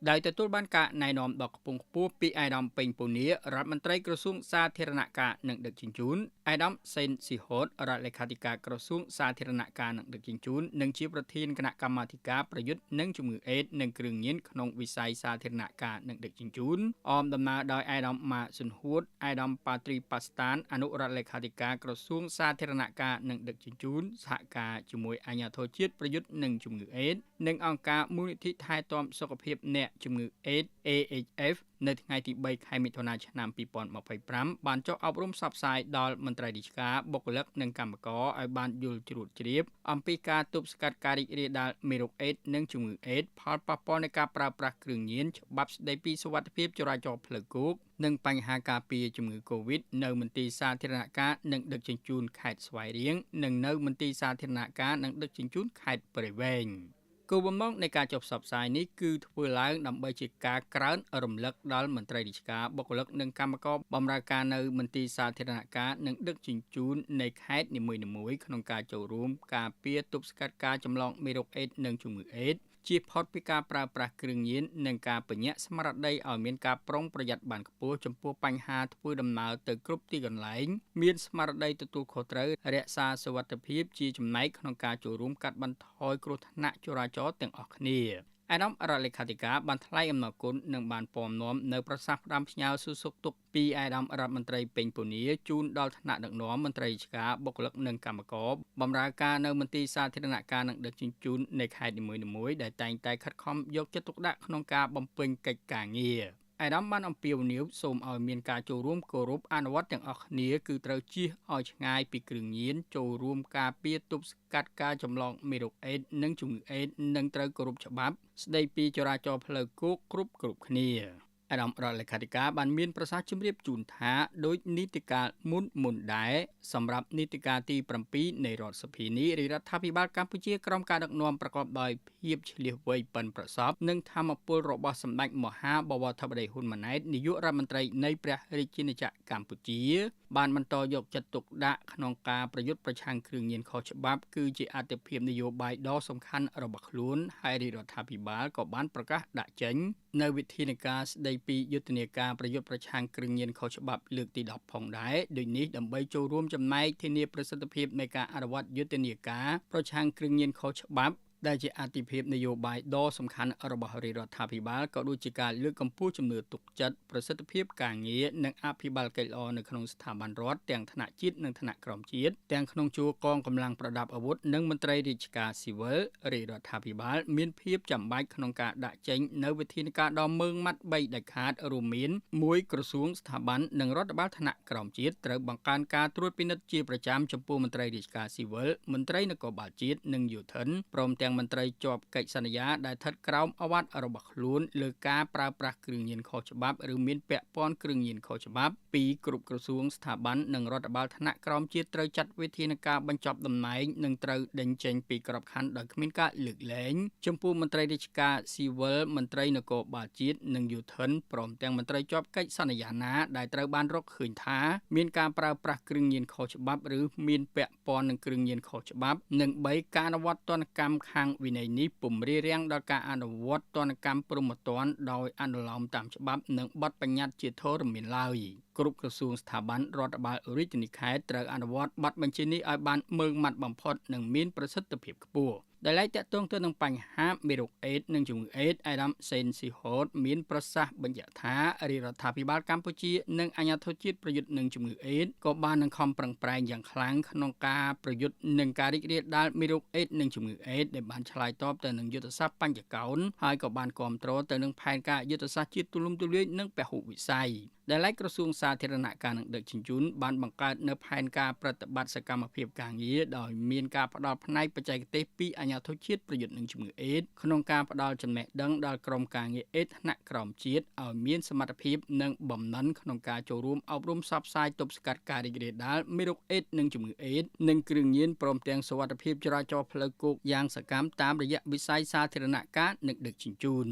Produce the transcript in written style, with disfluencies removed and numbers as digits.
ដោយទទួលបានការណែនាំដ៏ខ្ពង់ខ្ពស់ពីអាយដាមពេញពូនីរដ្ឋមន្ត្រីក្រសួងសាធារណការនិងដឹកជញ្ជូនអាយដាមសេនស៊ីហូតរដ្ឋលេខាធិការក្រសួងសាធារណការនិងដឹកជញ្ជូននិងជាប្រធានគណៈកម្មាធិការប្រយុទ្ធនឹងជំងឺអេដស៍និងគ្រឿងញៀនក្នុងវិស័យសាធារណការនិងដឹកជញ្ជូនអមដំណើរដោយអាយដាមម៉ាស៊ុនហួតអាយដាមប៉ាទ្រីប៉ាស្តានអនុរដ្ឋលេខាធិការក្រសួងសាធារណការនិងដឹកជញ្ជូនសហការជាមួយអាជ្ញាធរជាតិប្រយុទ្ធនឹងជំងឺអេដស៍និងអង្គការមូលនិធិថែទាំសុខភាពអ្នកជំងឺអេដស៍ AHF នៅថ្ងៃទី3ខែមិថុនាឆ្នាំ2025បានចុះអប់រំផ្សព្វផ្សាយដល់មន្ត្រីរាជការបុគ្គលិកនិងកម្មករឲ្យបានយល់ជ្រួតជ្រាបអំពីការទប់ស្កាត់ការរីករាលដាលមេរោគអេដស៍និងជំងឺអេដស៍ផលប៉ះពាល់នៃការប្រើប្រាស់គ្រឿងញៀនច្បាប់ស្តីពីសុវត្ថិភាពចរាចរណ៍ផ្លូវគោកនិងបញ្ហាការពារជំងឺ Covid នៅមន្ទីរសាធារណការនិងដឹកជញ្ជូនខេត្តស្វាយរៀងនិងនៅមន្ទីរសាធារណការនិងដឹកជញ្ជូនខេត្តព្រៃវែងគោលបំណងនៃការចុះផ្សព្វផ្សាយនេះគឺធ្វើឡើងដើម្បីជាការក្រើនរំលឹកដល់មន្ត្រីរាជការបុគ្គលិកនិងកម្មករបម្រើការនៅមន្ទីរសាធារណការនិងដឹកជញ្ជូននៃខេត្តនីមួយៗក្នុងការចូលរួមការពារទប់ស្កាត់ការចម្លងមេរោគអេដស៍និងជំងឺអេដស៍ជៀសផុតពីការប្រើប្រាស់គ្រឿងញៀននិងការពញាក់ស្មារតីឲ្យមានការប្រុងប្រយ័ត្នបានខ្ពស់ចំពោះបញ្ហាធ្វើដំណើរទៅគ្រប់ទីកន្លែងមានស្មារតីទទួលខុសត្រូវរក្សាសុវត្ថិភាពជាចំណែកក្នុងការចូលរួមកាត់បន្ថយគ្រោះថ្នាក់ចរាចរណ៍ទាំងអស់គ្នាអាដាមរដ្ឋលេខាធិការបានថ្លែងអំណរគុណនិងបានពំនាំនៅប្រសាសន៍ផ្ដាំផ្ញើសួរសុខទុក្ខពីអាដាមរដ្ឋមន្ត្រីពេញពូនីជូនដល់ថ្នាក់ដឹកនាំមន្ត្រីរាជការបុគ្គលិកនិងកម្មករបម្រើការនៅមន្ទីរសាធារណការនិងដឹកជញ្ជូននៃខេត្តនីមួយៗដែលតែងតែខិតខំយកចិត្តទុកដាក់ក្នុងការបំពេញកិច្ចការងារអាដាមបានអំពាវនាវសូមឲ្យមានការចូលរួមគោរពអនុវត្តទាំងអស់គ្នាគឺត្រូវជៀសឲ្យឆ្ងាយពីគ្រឿងញៀនចូលរួមការពារទប់ស្កាត់ការចម្លងមេរោគអេដស៍និងជំងឺអេដស៍និងត្រូវគោរពច្បាប់ស្តីពីចរាចរណ៍ផ្លូវគោកគ្រប់គ្នាអាដាមរដ្ឋលេខាធិការបានមានប្រសាសន៍ជម្រាបជូនថាដោយនីតិកាលមុនដែរសម្រាប់នីតិកាលទី7នៃរដ្ឋសភានេះរដ្ឋាភិបាលកម្ពុជាក្រោមការដឹកនាំប្រកបដោយភាពឆ្លៀសវៃប៉ិនប្រសប់និងធម៌ពលរបស់សម្ដេចមហាបវរធិបតីហ៊ុនម៉ាណែតនាយករដ្ឋមន្ត្រីនៃព្រះរាជាណាចក្រកម្ពុជាបានបន្តយកចិត្តទុកដាក់ក្នុងការប្រយុទ្ធប្រឆាំងគ្រឿងញៀនខុសច្បាប់គឺជាអាទិភាពនយោបាយដ៏សំខាន់របស់ខ្លួនហើយរដ្ឋាភិបាលក៏បានប្រកាសដាក់ចេញនៅវិធានការស្តីពីយុទ្ធនាការប្រយុទ្ធប្រឆាំងគ្រឿងញៀនខុសច្បាប់លើកទី10ផងដែរដូចនេះដើម្បីចូលរួមចំណែកធានាប្រសិទ្ធភាពនៃការអនុវត្តយុទ្ធនាការប្រឆាំងគ្រឿងញៀនខុសច្បាប់ដែលជាអាទិភាពនយោបាយដ៏សំខាន់របស់រដ្ឋាភិបាលក៏ដូចជាការលើកកម្ពស់ជំនឿទុកចិត្តប្រសិទ្ធភាពការងារនិងអភិបាលកិច្ចល្អនៅក្នុងស្ថាប័នរដ្ឋទាំងថ្នាក់ជាតិនិងថ្នាក់ក្រោមជាតិទាំងក្នុងជួរកងកម្លាំងប្រដាប់អាវុធនិងមន្ត្រីរាជការស៊ីវិលរដ្ឋាភិបាលមានភាពចាំបាច់ក្នុងការដាក់ចេញនៅវិធានការដ៏ម៉ឺងម៉ាត់3ដាច់ខាតរួមមាន1ក្រសួងស្ថាប័ននិងរដ្ឋបាលថ្នាក់ក្រោមជាតិត្រូវបង្កើនការត្រួតពិនិត្យជាប្រចាំចំពោះមន្ត្រីរាជការស៊ីវិលមន្ត្រីនគរបាលជាតិនិងយោធិនព្រមទាំងមន្ត្រីជាប់កិច្ចសន្យាដែលស្ថិតក្រោមអវត្តរបស់ខ្លួនលើការប្រើប្រាស់គ្រឿងញៀនខុសច្បាប់ឬមានពាក់ព័ន្ធគ្រឿងញៀនខុសច្បាប់ពីគ្រប់ក្រសួងស្ថាប័ននិងរដ្ឋបាលថ្នាក់ក្រោមជាតិត្រូវចាត់វិធានការបញ្ចប់តំណែងនិងត្រូវដេញចេញពីក្របខ័ណ្ឌដោយគ្មានការលើកលែងចំពោះមន្ត្រីរាជការស៊ីវិលមន្ត្រីនគរបាលជាតិនិងយោធិនព្រមទាំងមន្ត្រីជាប់កិច្ចសន្យាណាដែលត្រូវបានរកឃើញថាមានការប្រើប្រាស់គ្រឿងញៀនខុសច្បាប់ឬមានពាក់ព័ន្ធនឹងគ្រឿងញៀនខុសច្បាប់និង3ការអនុវត្តទណ្ឌកម្មខាងវិន័យនេះពុំរារាំងដល់ការអនុវត្តទណ្ឌកម្មព្រហ្មទណ្ឌដោយអនុលោមតាមច្បាប់និងបទបញ្ញត្តិជាធរមានឡើយគ្រប់ក្រសួងស្ថាប័នរដ្ឋបាលរាជធានីខេត្តត្រូវអនុវត្តបទបញ្ជានេះឲ្យបានម៉ឺងម៉ាត់បំផុតនិងមានប្រសិទ្ធភាពខ្ពស់ដែលឡែកតាក់ទងទៅនឹងបញ្ហាមេរោគអេដស៍និងជំងឺអេដស៍អាដាមសេនស៊ីហូតមានប្រសាសន៍បញ្ជាក់ថារដ្ឋាភិបាលកម្ពុជានិងអាជ្ញាធរជាតិប្រយុទ្ធនឹងជំងឺអេដស៍ក៏បាននឹងខំប្រឹងប្រែងយ៉ាងខ្លាំងក្នុងការប្រយុទ្ធនឹងការរីករាលដាលមេរោគអេដស៍និងជំងឺអេដស៍ដែលបានឆ្លើយតបទៅនឹងយុទ្ធសាស្ត្របញ្ចកោណហើយក៏បានគាំទ្រទៅនឹងផែនការយុទ្ធសាស្ត្រជាតិទូលំទូលាយនិងពហុវិស័យដែលឡែកក្រសួងសាធារណការនិងដឹកជញ្ជូនបានបង្កើតនៅផែនការប្រតិបត្តិសកម្មភាពការងារដោយមានការផ្តល់ផ្នែកបច្ចេកទេសពីអាជ្ញាធរជាតិប្រយុទ្ធនឹងជំងឺអេដស៍ក្នុងការផ្តល់ចំណេះដឹងដល់ក្រុមការងារអេដស៍ថ្នាក់ក្រោមជាតិឲ្យមានសមត្ថភាពនិងបំណិនក្នុងការចូលរួមអប់រំផ្សព្វផ្សាយទប់ស្កាត់ការរីករាលដាលមេរោគអេដស៍និងជំងឺអេដស៍និងគ្រឿងញៀនព្រមទាំងសុវត្ថិភាពចរាចរណ៍ផ្លូវគោកយ៉ាងសកម្មតាមរយៈវិស័យសាធារណការនិងដឹកជញ្ជូន